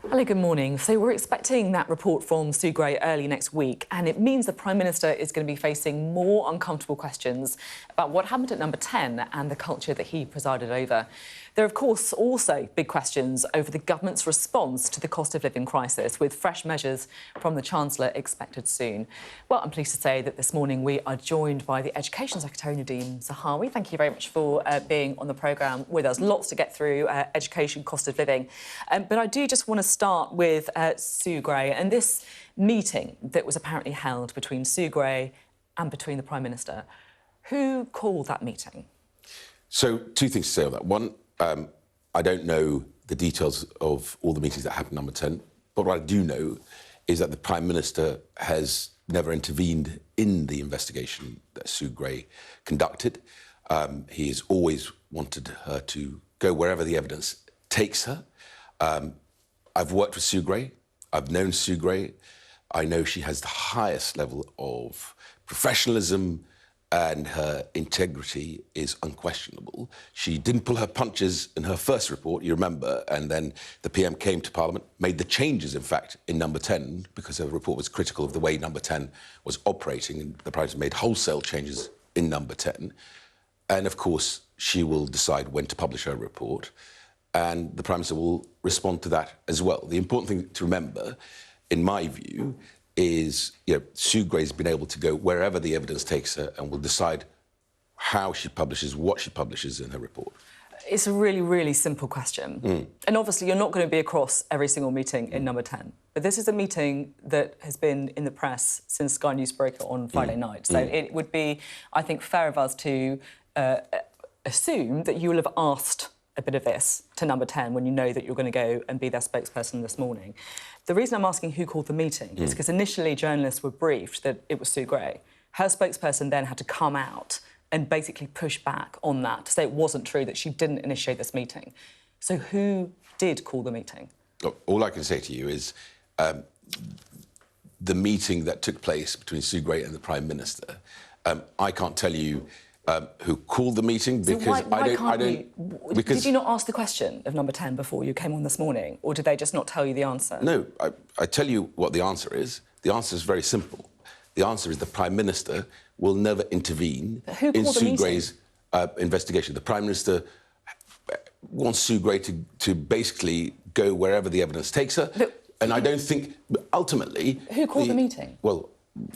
Hello, good morning. So we're expecting that report from Sue Gray early next week, and it means the Prime Minister is going to be facing more uncomfortable questions about what happened at Number 10 and the culture that he presided over. There are, of course, also big questions over the government's response to the cost of living crisis, with fresh measures from the Chancellor expected soon. Well, I'm pleased to say that this morning we are joined by the Education Secretary, Nadhim Zahawi. Thank you very much for being on the programme with us. Lots to get through, education, cost of living. But I do just want to start with Sue Gray and this meeting that was apparently held between Sue Gray and between the Prime Minister. Who called that meeting? So, two things to say on that. One, I don't know the details of all the meetings that happened Number 10, but what I do know is that the Prime Minister has never intervened in the investigation that Sue Gray conducted. He has always wanted her to go wherever the evidence takes her. I've worked with Sue Gray. I've known Sue Gray. I know she has the highest level of professionalism, and her integrity is unquestionable. She didn't pull her punches in her first report, you remember, and then the PM came to Parliament, made the changes, in fact, in Number 10, because her report was critical of the way Number 10 was operating, and the Prime Minister made wholesale changes in Number 10. And, of course, she will decide when to publish her report, and the Prime Minister will respond to that as well. The important thing to remember, in my view, is, Sue Gray's been able to go wherever the evidence takes her and will decide how she publishes, what she publishes in her report. It's a really, really simple question. And obviously you're not going to be across every single meeting in Number 10. But this is a meeting that has been in the press since Sky News broke it on Friday night. So it would be, I think, fair of us to assume that you will have asked a bit of this to Number 10 when you know that you're going to go and be their spokesperson this morning. The reason I'm asking who called the meeting is because initially journalists were briefed that it was Sue Gray. Her spokesperson then had to come out and basically push back on that to say it wasn't true, that she didn't initiate this meeting. So who did call the meeting? Look, all I can say to you is the meeting that took place between Sue Gray and the Prime Minister, I can't tell you who called the meeting because Did you not ask the question of Number 10 before you came on this morning, or did they just not tell you the answer? No, I tell you what the answer is. The answer is very simple. The answer is the Prime Minister will never intervene in Sue Gray's investigation. The Prime Minister wants Sue Gray to basically go wherever the evidence takes her. And I don't think, ultimately... Who called the meeting? Well...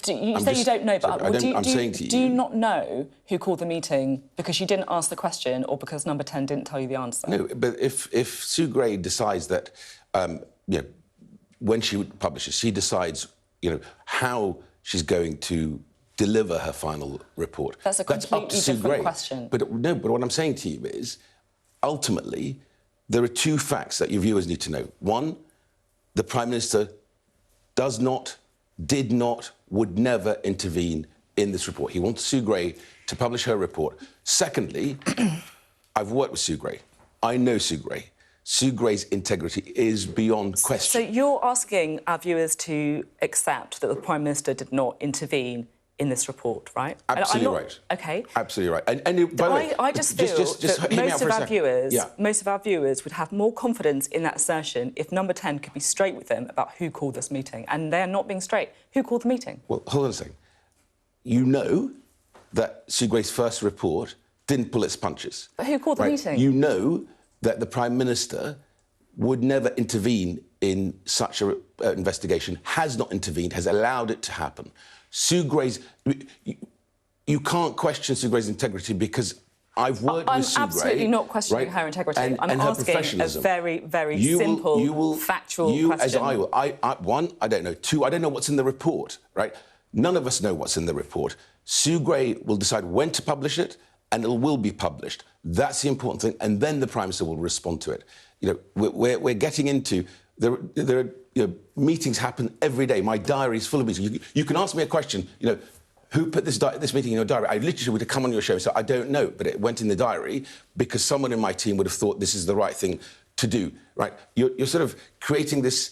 You say you don't know, but do you not know who called the meeting because you didn't ask the question or because Number 10 didn't tell you the answer? No, but if Sue Gray decides that, when she publishes, she decides, how she's going to deliver her final report. That's a completely different question. But what I'm saying to you is, ultimately, there are two facts that your viewers need to know. One, the Prime Minister did not, would never intervene in this report. He wants Sue Gray to publish her report. Secondly, I've worked with Sue Gray. I know Sue Gray. Sue Gray's integrity is beyond question. So you're asking our viewers to accept that the Prime Minister did not intervene in this report, right? Absolutely right. OK. Absolutely right. And by the way, I just feel that most of our viewers would have more confidence in that assertion if Number 10 could be straight with them about who called this meeting. And they're not being straight. Who called the meeting? Well, hold on a second. You know that Sue Gray's first report didn't pull its punches. But who called the meeting? You know that the Prime Minister would never intervene in such an investigation, has not intervened, has allowed it to happen. Sue Gray's... You can't question Sue Gray's integrity because I've worked with Sue Gray... I'm absolutely not questioning her integrity. I'm asking a very, very simple, factual question. As I will. One, I don't know. Two, I don't know what's in the report, right? None of us know what's in the report. Sue Gray will decide when to publish it, and it will be published. That's the important thing, and then the Prime Minister will respond to it. We're getting into... There are meetings happen every day. My diary is full of meetings. You can ask me a question, who put this meeting in your diary? I literally would have come on your show and said, I don't know, but it went in the diary because someone in my team would have thought this is the right thing to do, right? You're sort of creating this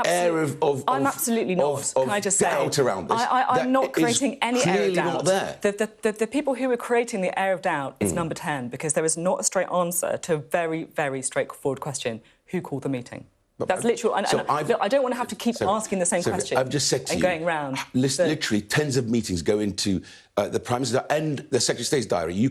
air of I'm absolutely not. Can I just say? Doubt around this. I'm not creating any air of doubt. Not there. The people who are creating the air of doubt is Number 10, because there is not a straight answer to a very, very straightforward question. Who called the meeting? That's literal. And look, I don't want to have to keep asking the same question. I've just said to you, going round. Literally, tens of meetings go into the Prime Minister and the Secretary of State's diary.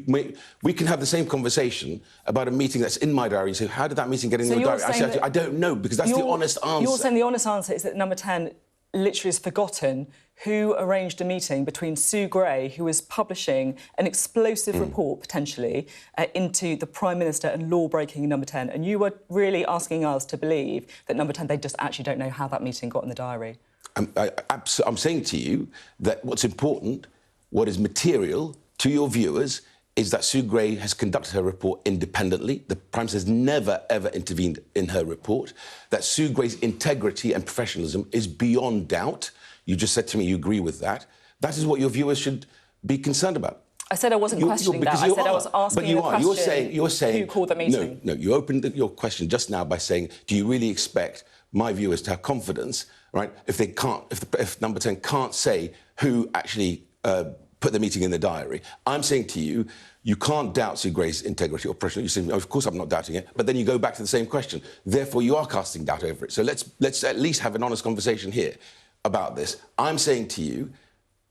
We can have the same conversation about a meeting that's in my diary and say, how did that meeting get in your diary? I say, I don't know, because that's the honest answer. You're saying the honest answer is that number 10 literally has forgotten who arranged a meeting between Sue Gray, who was publishing an explosive report, potentially, into the Prime Minister and law-breaking number 10. And you were really asking us to believe that number 10, they just actually don't know how that meeting got in the diary. I'm saying to you that what's important, what is material to your viewers, is that Sue Gray has conducted her report independently. The Prime Minister has never, ever intervened in her report. That Sue Gray's integrity and professionalism is beyond doubt. You just said to me you agree with that. That is what your viewers should be concerned about. I said I wasn't questioning that. I said I was asking the question, you're saying who called the meeting? No, you opened your question just now by saying, do you really expect my viewers to have confidence, right, if number 10 can't say who actually put the meeting in the diary? I'm saying to you, you can't doubt Sue Gray's integrity or professionalism. You say, of course I'm not doubting it, but then you go back to the same question. Therefore, you are casting doubt over it. So let's at least have an honest conversation here about this. I'm saying to you,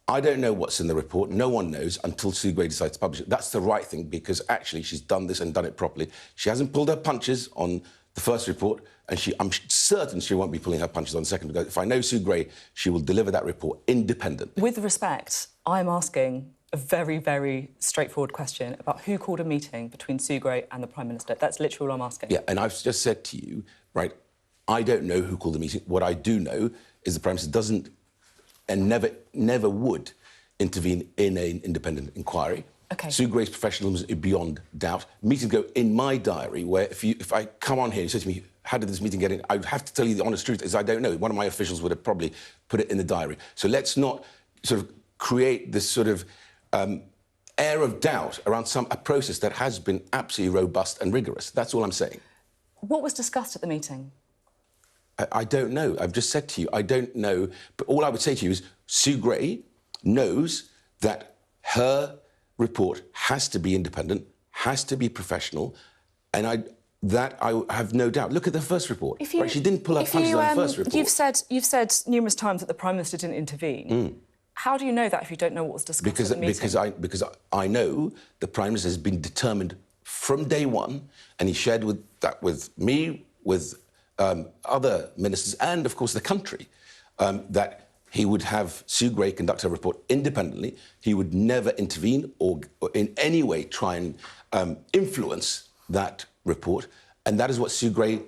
I don't know what's in the report. No one knows until Sue Gray decides to publish it. That's the right thing, because actually she's done this and done it properly. She hasn't pulled her punches on the first report, and I'm certain she won't be pulling her punches on the second. Because if I know Sue Gray, she will deliver that report independent. With respect, I'm asking a very, very straightforward question about who called a meeting between Sue Gray and the Prime Minister. That's literally all I'm asking. Yeah, and I've just said to you, right, I don't know who called the meeting. What I do know is the Prime Minister doesn't and never would intervene in an independent inquiry. Okay. Sue Gray's professionalism is beyond doubt. Meetings go in my diary, where if I come on here and you say to me, how did this meeting get in? I have to tell you the honest truth is I don't know. One of my officials would have probably put it in the diary. So let's not sort of create this sort of air of doubt around a process that has been absolutely robust and rigorous. That's all I'm saying. What was discussed at the meeting? I don't know. I've just said to you, I don't know. But all I would say to you is Sue Gray knows that her report has to be independent, has to be professional, and I have no doubt. Look at the first report. Right? She didn't pull her punches on the first report. You've said numerous times that the Prime Minister didn't intervene. How do you know that if you don't know what was discussed at the meeting? Because I know the Prime Minister has been determined from day one, and he shared that with me, with other ministers, and of course the country, that he would have Sue Gray conduct her report independently. He would never intervene or in any way try and influence that report. And that is what Sue Gray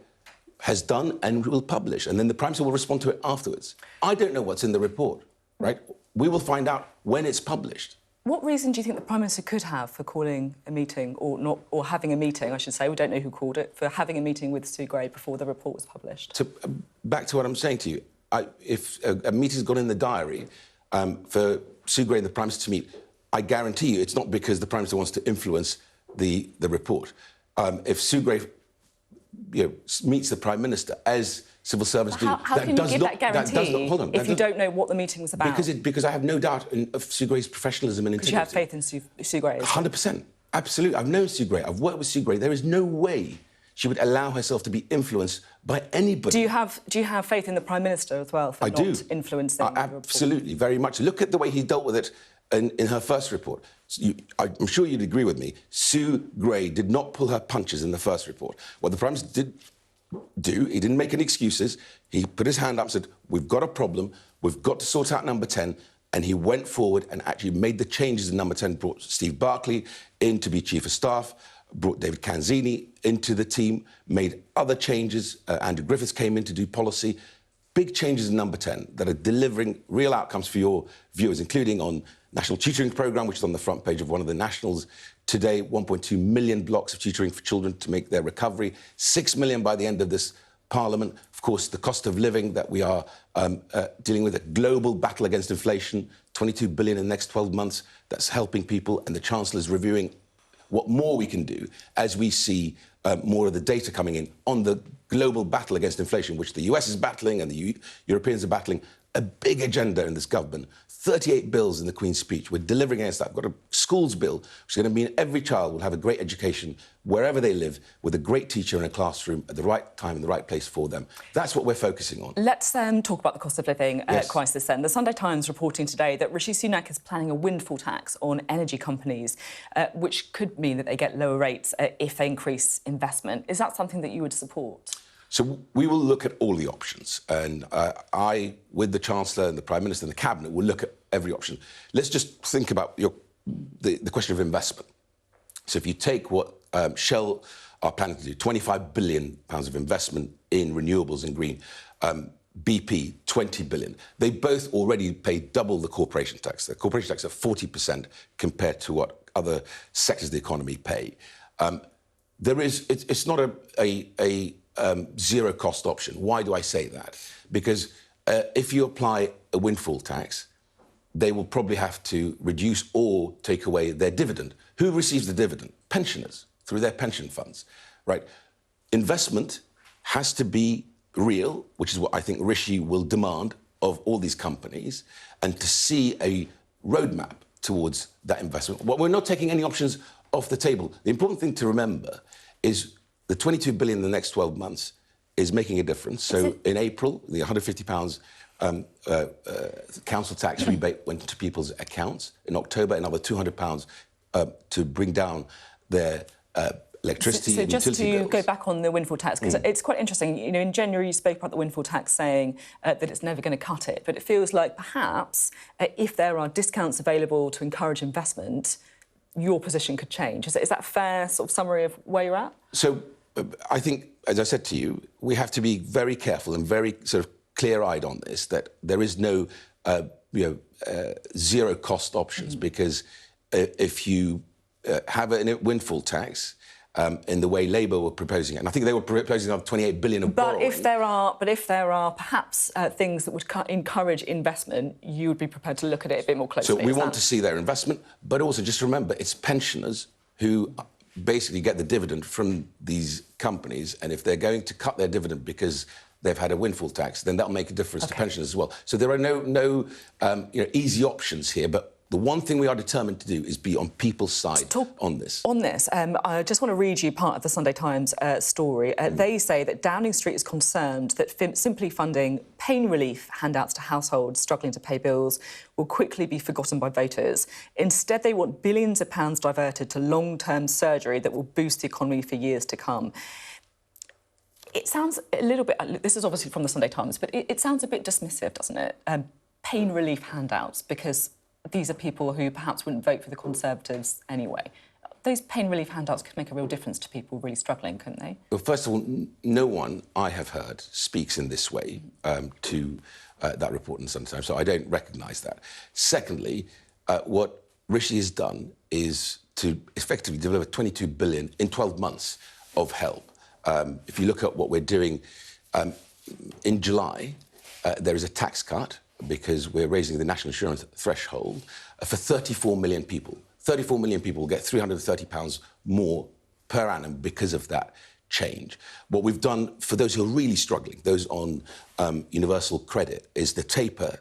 has done and will publish. And then the Prime Minister will respond to it afterwards. I don't know what's in the report, right? We will find out when it's published. What reason do you think the Prime Minister could have for calling a meeting, or having a meeting, I should say, we don't know who called it, for having a meeting with Sue Gray before the report was published? So, back to what I'm saying to you, if a meeting's got in the diary for Sue Gray and the Prime Minister to meet, I guarantee you it's not because the Prime Minister wants to influence the report. If Sue Gray meets the Prime Minister, as civil servants do... How can you give that guarantee if you don't know what the meeting was about? Because I have no doubt of Sue Gray's professionalism and integrity. Because you have faith in Sue Gray? 100%. Absolutely. I've known Sue Gray. I've worked with Sue Gray. There is no way she would allow herself to be influenced by anybody. Do you have faith in the Prime Minister as well for not influencing the report? Absolutely, very much. Look at the way he dealt with it in her first report. I'm sure you'd agree with me. Sue Gray did not pull her punches in the first report. What the Prime Minister did do, he didn't make any excuses. He put his hand up and said, we've got a problem, we've got to sort out number 10, and he went forward and actually made the changes in number 10, brought Steve Barclay in to be Chief of Staff, brought David Canzini into the team, made other changes. Andrew Griffiths came in to do policy. Big changes in number 10 that are delivering real outcomes for your viewers, including on National Tutoring Programme, which is on the front page of one of the Nationals today, 1.2 million blocks of tutoring for children to make their recovery, 6 million by the end of this Parliament. Of course, the cost of living that we are dealing with, a global battle against inflation, 22 billion in the next 12 months, that's helping people, and the Chancellor's reviewing what more we can do as we see more of the data coming in on the global battle against inflation, which the US is battling and the Europeans are battling. a big agenda in this government, 38 bills in the Queen's speech. We're delivering against that. We've got a schools bill, which is going to mean every child will have a great education wherever they live, with a great teacher in a classroom at the right time and the right place for them. That's what we're focusing on. Let's talk about the cost of living crisis then. The Sunday Times reporting today that Rishi Sunak is planning a windfall tax on energy companies, which could mean that they get lower rates if they increase investment. Is that something that you would support? So we will look at all the options, and I, with the Chancellor and the Prime Minister and the Cabinet, will look at every option. Let's just think about the question of investment. So if you take what Shell are planning to do, £25 billion of investment in renewables and green, BP, 20 billion. They both already pay double the corporation tax. The corporation tax is 40% compared to what other sectors of the economy pay. It's not a zero-cost option. Why do I say that? Because if you apply a windfall tax, they will probably have to reduce or take away their dividend. Who receives the dividend? Pensioners, through their pension funds, right? Investment has to be real, which is what I think Rishi will demand of all these companies, and to see a roadmap towards that investment. Well, we're not taking any options off the table. The important thing to remember is the 22 billion in the next 12 months is making a difference. So in April, the £150 council tax rebate went into people's accounts. In October, another £200 to bring down their electricity and utility bills. So just to go back on the windfall tax, because it's quite interesting. You know, in January you spoke about the windfall tax saying that it's never going to cut it, but it feels like perhaps if there are discounts available to encourage investment, your position could change. Is that a fair sort of summary of where you're at? So I think, as I said to you, we have to be very careful and very sort of clear-eyed on this, that there is no zero-cost options, because if you have a windfall tax in the way Labour were proposing it, and I think they were proposing of 28 billion of borrowing. But if there are perhaps things that would encourage investment, you would be prepared to look at it a bit more closely. So we want to see their investment, but also just remember, it's pensioners who basically get the dividend from these companies, and if they're going to cut their dividend because they've had a windfall tax, then that'll make a difference to pensioners as well. So there are no easy options here, but the one thing we are determined to do is be on people's side on this. I just want to read you part of the Sunday Times story. They say that Downing Street is concerned that simply funding pain relief handouts to households struggling to pay bills will quickly be forgotten by voters. Instead, they want billions of pounds diverted to long-term surgery that will boost the economy for years to come. It sounds a little bit... This is obviously from the Sunday Times, but it sounds a bit dismissive, doesn't it? Pain relief handouts, because these are people who perhaps wouldn't vote for the Conservatives anyway. Those pain relief handouts could make a real difference to people really struggling, couldn't they? Well, first of all, no one I have heard speaks in this way to that report in the Sunday Times, so I don't recognise that. Secondly, what Rishi has done is to effectively deliver 22 billion in 12 months of help. If you look at what we're doing in July, there is a tax cut, because we're raising the national insurance threshold for 34 million people. 34 million people will get £330 more per annum because of that change. What we've done for those who are really struggling, those on universal credit, is the taper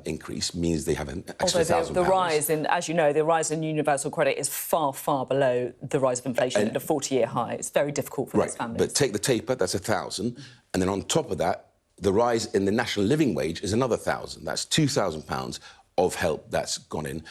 increase means they have an extra £1,000. The rise in, as you know, the rise in universal credit is far, far below the rise of inflation at a 40-year high. It's very difficult for those families. But take the taper, that's £1,000, and then on top of that, the rise in the national living wage is another £1,000. That's £2,000 of help that's gone in.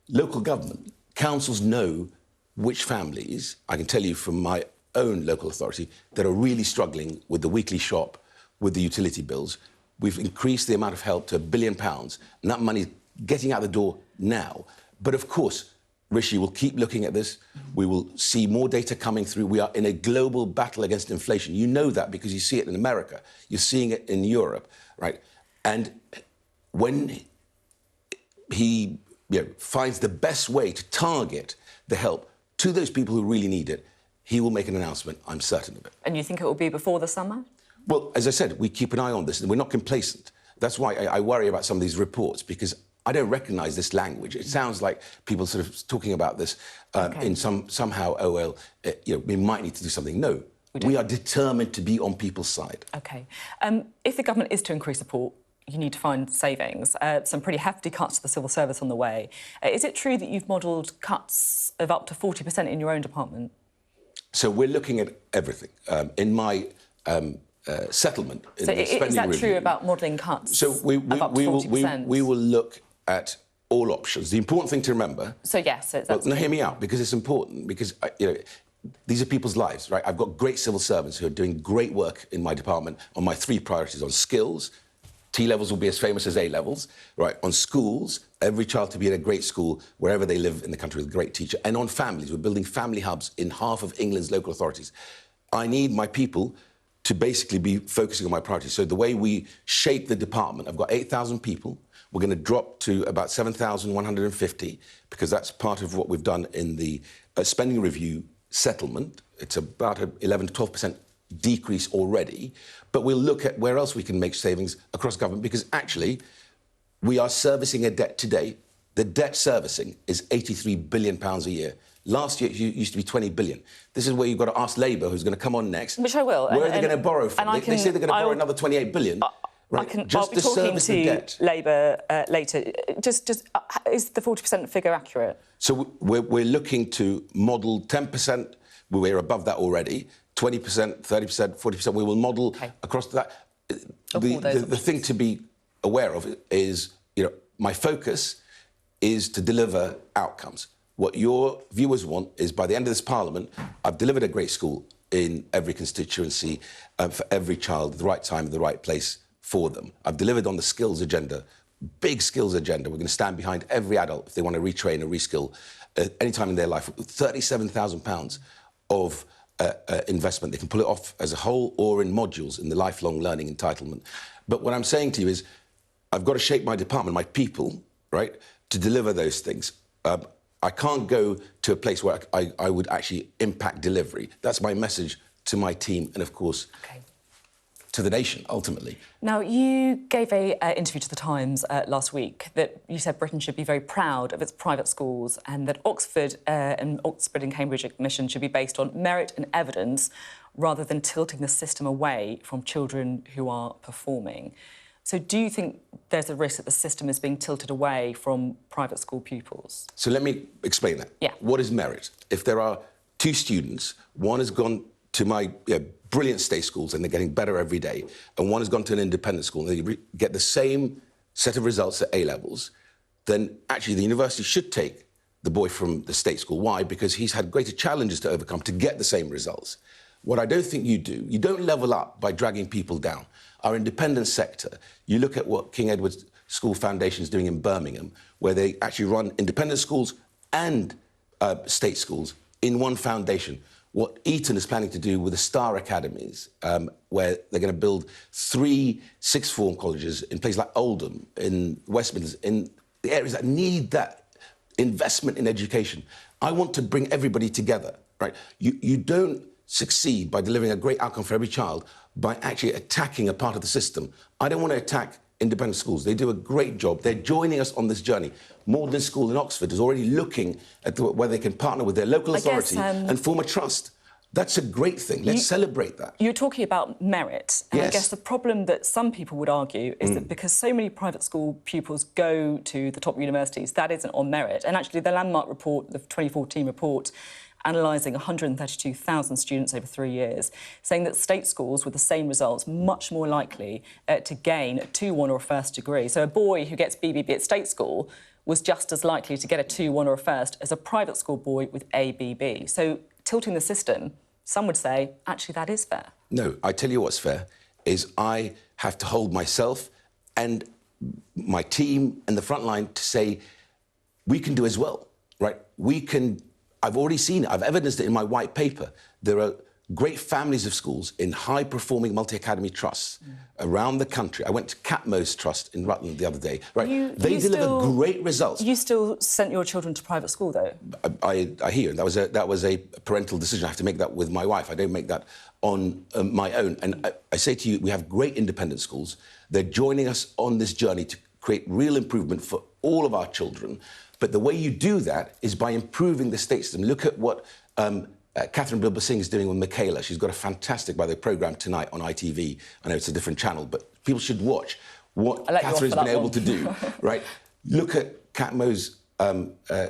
Local government, councils know which families, I can tell you from my own local authority, that are really struggling with the weekly shop, with the utility bills. We've increased the amount of help to £1 billion, and that money's getting out the door now. But of course, Rishi will keep looking at this. We will see more data coming through. We are in a global battle against inflation. You know that because you see it in America. You're seeing it in Europe, right? And when he finds the best way to target the help to those people who really need it, he will make an announcement, I'm certain of it. And you think it will be before the summer? Well, as I said, we keep an eye on this, and we're not complacent. That's why I worry about some of these reports, because I don't recognise this language. It sounds like people sort of talking about this in somehow, oh, well, we might need to do something. No, we are determined to be on people's side. OK. If the government is to increase support you need to find savings. Some pretty hefty cuts to the civil service on the way. Is it true that you've modelled cuts of up to 40% in your own department? So we're looking at everything. In my settlement, in the spending is that review, true about modelling cuts so we of up to 40%? we will look at all options. The important thing to remember... So, yes, that's... Well, now, hear me out, because it's important, because, you know, these are people's lives, right? I've got great civil servants who are doing great work in my department on my three priorities: on skills, T-levels will be as famous as A-levels, right? On schools, every child to be in a great school wherever they live in the country with a great teacher. And on families, we're building family hubs in half of England's local authorities. I need my people to basically be focusing on my priorities. So the way we shape the department, I've got 8,000 people. We're going to drop to about 7,150, because that's part of what we've done in the spending review settlement. It's about an 11 to 12% decrease already. But we'll look at where else we can make savings across government, because actually we are servicing a debt today. The debt servicing is £83 billion a year. Last year, it used to be 20 billion. This is where you've got to ask Labour, who's going to come on next. Which I will. Where are they going to borrow from? They say they're going to borrow another 28 billion. Right. I'll be talking to Labour later. Just is the 40% figure accurate? So we're looking to model 10%. We're above that already. 20%, 30%, 40%. We will model across that. The thing to be aware of is, you know, my focus is to deliver outcomes. What your viewers want is, by the end of this Parliament, I've delivered a great school in every constituency, for every child, at the right time, at the right place for them. I've delivered on the skills agenda, big skills agenda. We're going to stand behind every adult if they want to retrain or reskill any time in their life. £37,000 of investment. They can pull it off as a whole or in modules in the lifelong learning entitlement. But what I'm saying to you is, I've got to shape my department, my people, right, to deliver those things. I can't go to a place where I would actually impact delivery. That's my message to my team and, of course, to the nation, ultimately. Now, you gave an interview to The Times last week that you said Britain should be very proud of its private schools, and that Oxford and Cambridge admission should be based on merit and evidence rather than tilting the system away from children who are performing. So do you think there's a risk that the system is being tilted away from private school pupils? So let me explain that. Yeah. What is merit? If there are two students, one has gone to my brilliant state schools and they're getting better every day, and one has gone to an independent school and they get the same set of results at A-levels, then actually the university should take the boy from the state school. Why? Because he's had greater challenges to overcome to get the same results. What I don't think you do, you don't level up by dragging people down. Our independent sector, you look at what King Edward's School Foundation is doing in Birmingham, where they actually run independent schools and state schools in one foundation. What Eton is planning to do with the Star Academies, where they're going to build 3 sixth form colleges in places like Oldham, in West Midlands, in the areas that need that investment in education. I want to bring everybody together, right? You don't succeed by delivering a great outcome for every child by actually attacking a part of the system. I don't want to attack independent schools. They do a great job. They're joining us on this journey. Magdalen School in Oxford is already looking at where they can partner with their local authority and form a trust. That's a great thing. Let's celebrate that. You're talking about merit. And I guess the problem that some people would argue is that because so many private school pupils go to the top universities, that isn't on merit. And actually, the landmark report, the 2014 report, analysing 132,000 students over 3 years, saying that state schools with the same results much more likely to gain a 2-1 or a first degree. So a boy who gets BBB at state school was just as likely to get a 2-1 or a first as a private school boy with ABB. So tilting the system, some would say, actually, that is fair. No, I tell you what's fair, is I have to hold myself and my team and the front line to say, we can do as well, right? We can... I've already seen it. I've evidenced it in my white paper. There are great families of schools in high-performing multi-academy trusts around the country. I went to Catmo's Trust in Rutland the other day. Right, they deliver great results. You still sent your children to private school, though? I hear. That was a parental decision. I have to make that with my wife. I don't make that on my own. And I say to you, we have great independent schools. They're joining us on this journey to create real improvement for all of our children. But the way you do that is by improving the state system. Look at what Catherine Bilba-Singh is doing with Michaela. She's got a fantastic, by the way, programme tonight on ITV. I know it's a different channel, but people should watch. what Catherine's been able to do, right? Look at Catmo's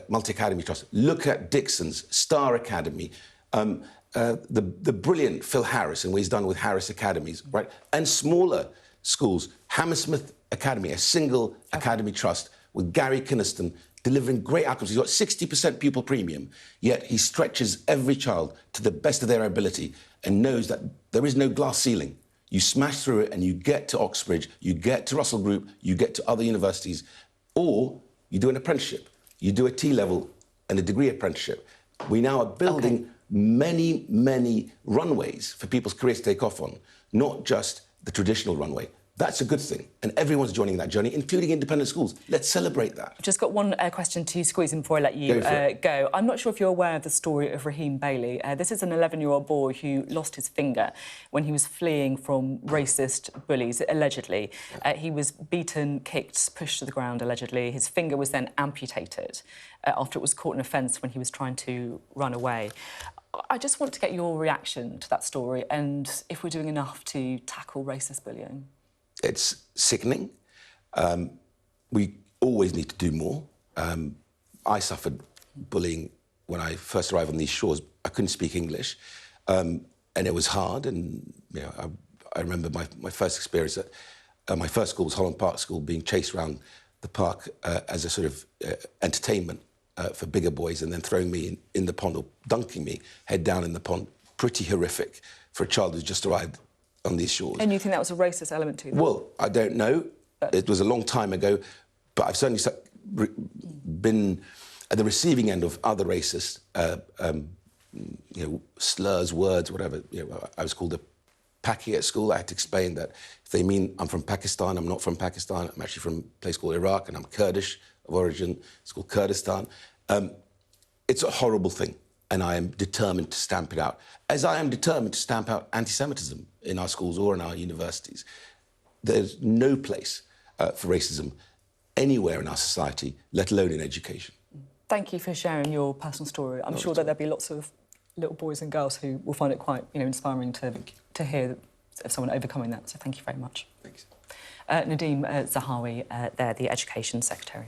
Multi-Academy Trust. Look at Dixon's Star Academy. The brilliant Phil Harris and what he's done with Harris Academies, right? And smaller schools, Hammersmith Academy, a single academy trust with Gary Kynaston delivering great outcomes. He's got 60% pupil premium, yet he stretches every child to the best of their ability and knows that there is no glass ceiling. You smash through it and you get to Oxbridge, you get to Russell Group, you get to other universities, or you do an apprenticeship. You do a T-level and a degree apprenticeship. We now are building many, many runways for people's careers to take off on, not just the traditional runway. That's a good thing. And everyone's joining that journey, including independent schools. Let's celebrate that. I've just got one question to squeeze in before I let you go. I'm not sure if you're aware of the story of Raheem Bailey. This is an 11-year-old boy who lost his finger when he was fleeing from racist bullies, allegedly. He was beaten, kicked, pushed to the ground, allegedly. His finger was then amputated after it was caught in a fence when he was trying to run away. I just want to get your reaction to that story and if we're doing enough to tackle racist bullying. It's sickening. We always need to do more. I suffered bullying when I first arrived on these shores. I couldn't speak English, and it was hard. And you know, I remember my first experience at my first school was Holland Park School, being chased around the park as a sort of entertainment for bigger boys, and then throwing me in the pond or dunking me head down in the pond. Pretty horrific for a child who's just arrived on these shores. And you think that was a racist element to that? Well, I don't know. It was a long time ago, but I've certainly been at the receiving end of other racist, you know, slurs, words, whatever. You know, I was called a Paki at school. I had to explain that if they mean I'm from Pakistan, I'm not from Pakistan. I'm actually from a place called Iraq, and I'm Kurdish of origin. It's called Kurdistan. It's a horrible thing, and I am determined to stamp it out, as I am determined to stamp out anti-Semitism in our schools or in our universities. There's no place for racism anywhere in our society, let alone in education. Thank you for sharing your personal story. I'm sure that there'll be lots of little boys and girls who will find it quite, you know, inspiring to hear of someone overcoming that. So thank you very much. Thanks. Nadhim Zahawi, there, the Education Secretary.